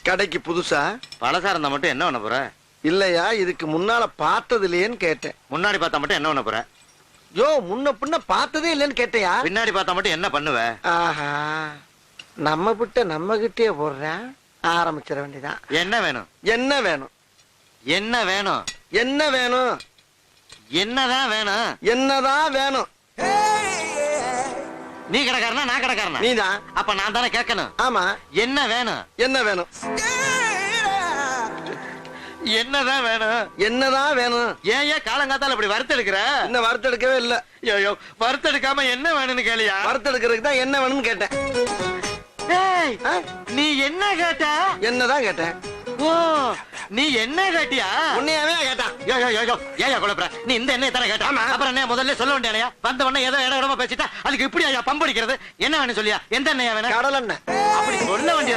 கடைக்கு புதுசா? பழசா இருந்தா மட்டும் என்ன பண்ண போற? இல்லையா, இதுக்கு முன்னால பார்த்தது இல்லையேன்னு கேட்டேன். முன்னாடி பார்த்தா மட்டும் என்ன பண்ண போற? யோ, முன்ன பின்ன பார்த்ததே இல்லைன்னு கேட்டையா? பின்னாடி பார்த்தா மட்டும் என்ன பண்ணுவ? ஆஹா, நம்ம கிட்ட நம்ம கிட்டே போடுறேன். ஆரம்பிச்சிட வேண்டியதான். என்ன வேணும்? என்ன வேணும்? என்ன வேணும்? என்ன வேணும்? என்னதான் வேணும்? என்னதான் வேணும்? நீ கடைக்காரனா நான் கடைக்காரனா? நீதான். அப்ப நான் தானே கேட்கணும். ஆமா. என்ன வேணும்? என்ன வேணும்? என்னதான் வேணும்? என்னதான் வேணும்? ஏன் காலங்காத்தால இப்படி வறுத்தெடுக்கிற? இன்னும் வறுத்தெடுக்கவே இல்ல. ஐயோ, வறுத்தெடுக்காம என்ன வேணும்னு கேளியா? வறுத்தெடுக்கிறதுக்கு தான் என்ன வேணும்னு கேட்டேன். ஏய், நீ என்ன கேட்ட? என்னதான் கேட்டேன். ஓ, நீ என்ன கேட்டியா? உன்னையாவே கேட்டான். ஏயா குழப்பற? நீ இந்த எண்ணெய் தானே கேட்ட? ஆமா. அப்புறம் என்ன முதல்ல சொல்ல வேண்டியா? வந்த உடனே ஏதோ இட இடமா பேசிட்டா அதுக்கு இப்படி ஐயா பம்படிக்கிறது? என்ன வேணும் சொல்லியா? எந்த எண்ணெயா வேணும்? கடல் எண்ணெய். அப்படி சொல்ல வேண்டியது